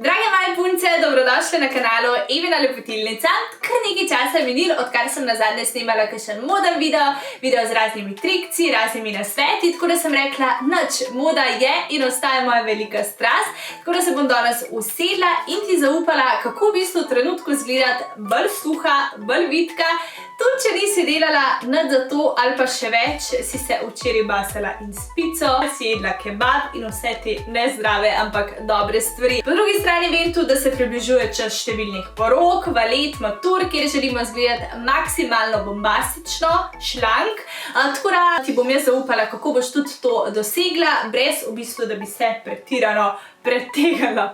Drage moje punce, dobrodošli na kanalu Evina lepotilnica. Kar nekaj časa je minilo, odkar sem nazadnje snimala kakšen moden video z raznimi trikci, raznimi nasveti, tako da sem rekla, nič, moda je in ostaja moja velika strast, tako da se bom danes usedla in ti zaupala, kako v bistvu v trenutku izgledati bolj suha, bolj vitka. Tudi če nisi delala nič za to ali pa še več, si se včeraj basala in s pico, si jedla kebab in vse te nezdrave, ampak dobre stvari. Po drugi strani vem tudi, da se približuje čas številnih porok, valet, matur, kjer želimo izgledati maksimalno bombastično, šlank. Tako da ti bom jaz zaupala, kako boš tudi to dosegla, brez v bistvu, da bi se pretirano pretegala.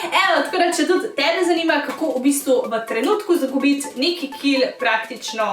Evo, tako da, če tudi tebe zanima, kako v bistvu v trenutku zagubiti neki kil praktično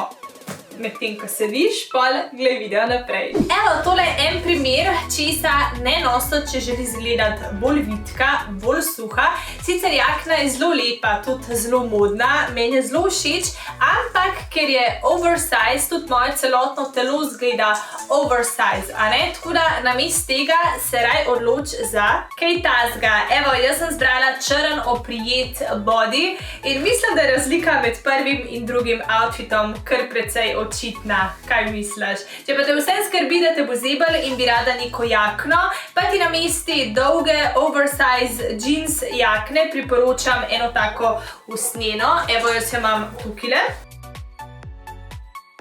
medtem, ko sediš, pol glej video naprej. Evo, tole je en primer, česa ne nositi, če želi izgledati bolj vitka, bolj suha. Sicer jakna je zelo lepa, tudi zelo modna, meni je zelo všeč, ampak ker je oversize, tudi moje celotno telo izgleda oversize, a ne? Tako da namesto tega se raj odloč za kaj tasga. Evo, jaz sem zbrala črn oprijet body in mislim, da je razlika med prvim in drugim outfitom kar precej očitna. Kaj misliš? Če pa te vse skrbi, da te bo zebel in bi rada neko jakno, pa ti namesto dolge oversize jeans jakne priporočam eno tako usnjeno. Evo, jaz jo imam tukajle.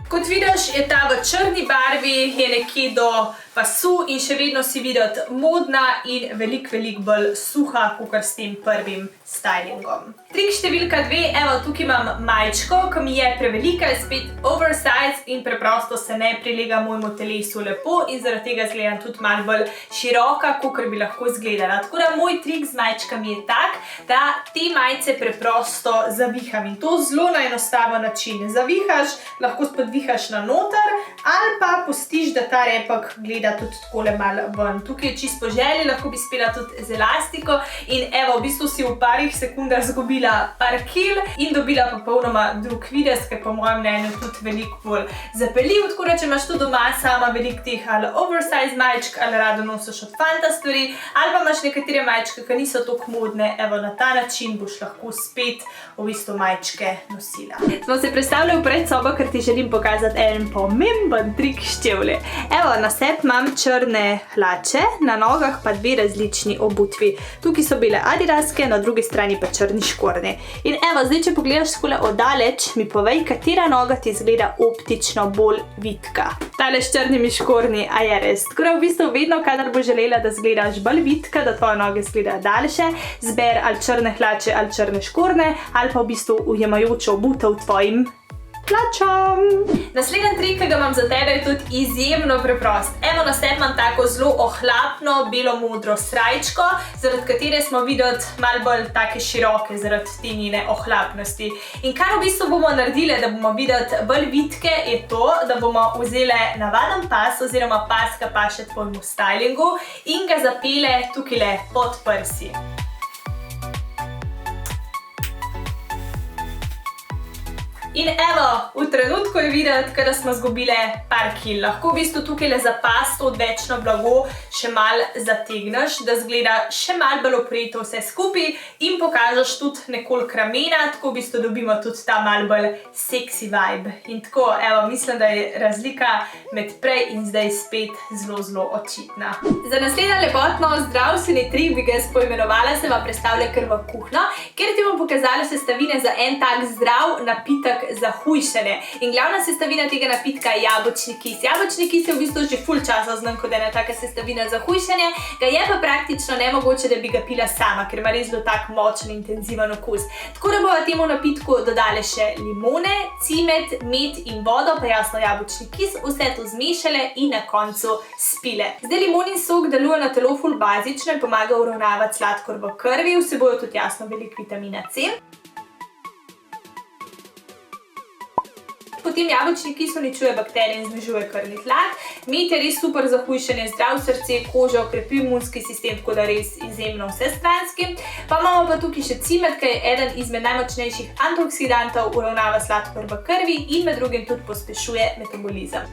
Kot vidiš, je ta v črni barvi, je nekje do pasu in še vedno si videti modna in veliko bolj suha, kakor s tem prvim stylingom. Trik številka 2, evo, tukaj imam majčko, ki mi je prevelika, je spet oversize in preprosto se ne prilega mojemu telesu lepo in zaradi tega izgledam tudi malo bolj široka, kakor bi lahko izgledala. Tako da moj trik z majčkami je tak, da te majice preprosto zaviham in to zelo na enostaven način. Zavihaš, lahko spodvihaš na noter ali pa pustiš, da ta repek gleda tudi takole malo ven. Tukaj je čisto po želji, lahko bi spela tudi z elastiko in evo, v bistvu si v parih sekundah zgubila par kil in dobila popolnoma drug videz, ki je po mojem mnenju tudi veliko bolj zapeljiv. Tako da, če imaš tu doma sama veliko teh ali oversize majčk ali rado nosiš od Fanta stvari ali pa imaš nekatere majčke, ki niso toliko modne, evo, na ta način boš lahko spet v bistvu majčke nosila. Smo se predstavljali v predsobo, ker ti želim pokazati en pomemben trik s čevlji. Evo, na sebi imam črne hlače, na nogah pa dve različni obutvi. Tukaj so bile adidaske, na drugi strani pa črni škornji. In evo, zdaj, če pogledaš takole oddaleč, mi povej, katera noga ti izgleda optično bolj vitka. Tale s črnimi škornji, a je res. Tako da v bistvu vedno, kadar bo želela, da izgledaš bolj vitka, da tvoje noge izgledajo daljše, zber ali črne hlače ali črne škornje, ali pa v bistvu ujemajočo obutev tvojim hlačam. Naslednji trik, ki ga imam za tebe, je tudi izjemno preprost. Evo, na sebi imam tako zelo ohlapno, belo-modro srajčko, zaradi katere smo videti malo bolj take široke, zaradi te njene ohlapnosti. In kar v bistvu bomo naredili, da bomo videti bolj vitke, je to, da bomo vzeli navaden pas oziroma pas, ki paše tvojemu stylingu in ga zapele tukajle pod prsi. In evo, v trenutku je videti, kada smo zgubile par kil. Lahko v bistvu tukajle za pas to odvečno blago še malo zategneš, da izgleda še malo bolj oprijeto vse skupaj in pokažeš tudi nekoliko ramena, tako v bistvu dobimo tudi ta malo bolj seksi vibe. In tako, evo, mislim, da je razlika med prej in zdaj spet zelo očitna. Za naslednji lepotno zdravstveni trik bi ga jaz poimenovala, se vam predstavlja kar v kuhno, ker ti bom pokazala sestavine za en tak zdrav napitek za hujšanje. In glavna sestavina tega napitka je jabolčni kis. Jabolčni kis je v bistvu že ful časa znan kot ena taka sestavina za hujšanje, ga je pa praktično nemogoče, da bi ga pila sama, ker ima res zelo tak močen, intenziven okus. Tako da bova temu napitku dodali še limone, cimet, med in vodo, pa jasno jabolčni kis, vse to zmešale in na koncu spile. Zdaj limonin sok deluje na telo ful bazično in pomaga uravnavati sladkor v krvi, vsebuje tudi jasno veliko vitamina C. Potem jabolčni kis uničuje bakterije in znižuje krvni tlak. Med je res super za hujšanje, zdrav srce, kožo, krepi imunski sistem, tako da res izjemno vsestranski. Pa imamo pa tukaj še cimet, ki je eden izmed najmočnejših antioksidantov, uravnava sladkor v krvi in med drugim tudi pospešuje metabolizem.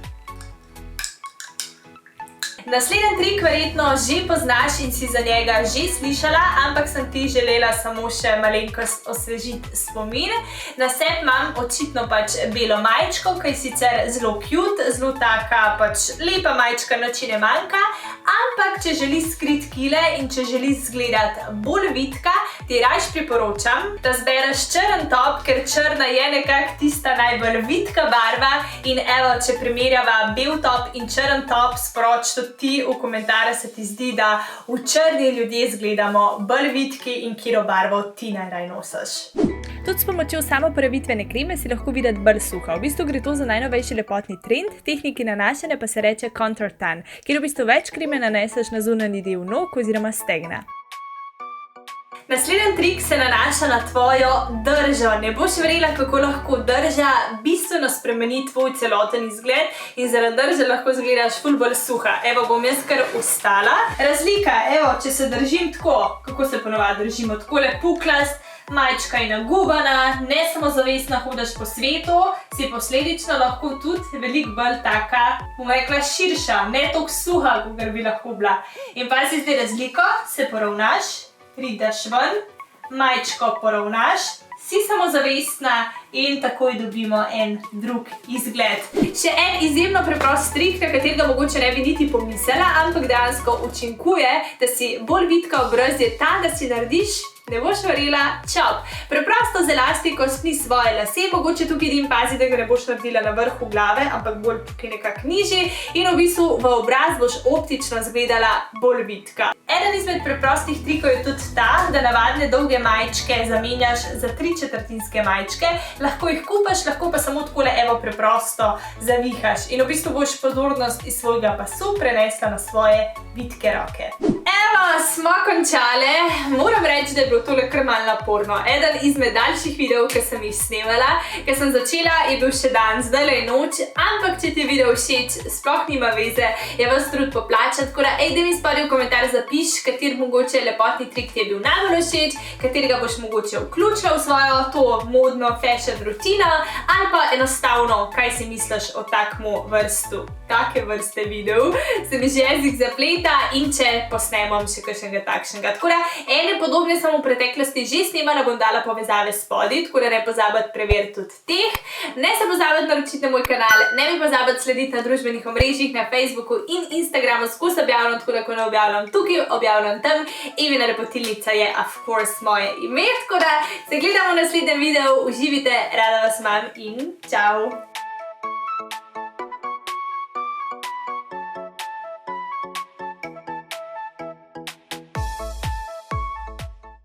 Naslednji trik verjetno že poznaš in si za njega že slišala, ampak sem ti želela samo še malenkost osvežiti spomin. Na sebi imam očitno pač belo majčko, ki je sicer zelo cute, zelo taka pač lepa majčka, nič ne manjka, ampak če želiš skriti kile in če želiš izgledati bolj vitka, ti rajš priporočam, da zbereš črn top, ker črna je nekako tista najbolj vitka barva in evo, če primerjava bel top in črn top, sporoč tudi ti v komentarje se ti zdi, da v črni ljudje izgledamo bolj vitki in katero barvo ti najraj nosiš. Tudi s pomočjo samoporavitvene kreme si lahko videti bolj suha. V bistvu gre to za najnovejši lepotni trend, tehniki nanašanja pa se reče contour tan, kjer v bistvu več kreme naneseš na zunanji del nog oziroma stegna. Naslednji trik se nanaša na tvojo držo. Ne boš verjela, kako lahko drža bistveno spremeni tvoj celoten izgled in zaradi drže lahko izgledaš ful bolj suha. Evo, bom jaz kar ustala. Razlika, evo, če se držim tako, kako se ponovadi držimo, takole puklast, majčka je nagubana, ne samozavestno hodiš po svetu, si posledično lahko tudi veliko bolj taka, bom rekla, širša, ne toliko suha, kot bi lahko bila. In pa si zdaj razliko, se poravnaš, prideš ven, majčko poravnaš, si samozavestna in takoj dobimo en drug izgled. Še en izjemno preprost trik, na katerega mogoče ne bi niti pomislila, ampak dejansko učinkuje, da si bolj vitka obraz, je ta, da si narediš, ne boš verjela, čop. Preprosto z elastiko spni svoje lase, mogoče tukaj idem pazi, da ga ne boš naredila na vrhu glave, ampak bolj tukaj nekako nižji in v bistvu v obraz boš optično izgledala bolj vitka. Eden izmed preprostih trikov je tudi ta, da navadne dolge majčke zamenjaš za 3/4 majčke, lahko jih kupaš, lahko pa samo takole evo preprosto zavihaš in v bistvu boš pozornost iz svojega pasu prenesla na svoje vitke roke. Evo, smo končale. Moram reči, da je bilo tole kar malo naporno. Eden izmed daljših videov, ki sem jih snemala, ker sem začela, je bil še dan, zdajle je noč, ampak če ti je video všeč, sploh nima veze, je vas trud poplača, tako da daj mi spodaj v komentar zapiš, kateri mogoče lepotni trik ti je bil najbolj všeč, katerega boš mogoče vključila v svojo to modno fashion rutino, ali pa enostavno, kaj si misliš o takmu vrstu, take vrste videov, se mi že jezik zapleta in če posnemam še kakšnega takšnega. Tako da ene podobne sem v preteklosti že snemala, bom dala povezave spodaj, tako da ne pozabiti preveriti tudi teh. Ne se pozabiti naročiti na moj kanal, ne mi pozabiti slediti na družbenih omrežjih, na Facebooku in Instagramu, skozi objavljam, tako da ko ne objavljam tukaj, objavljam tam. Evina Lepotilnica je of course moje ime, tako da se gledamo v naslednjem videu, uživite, rada vas imam in čau!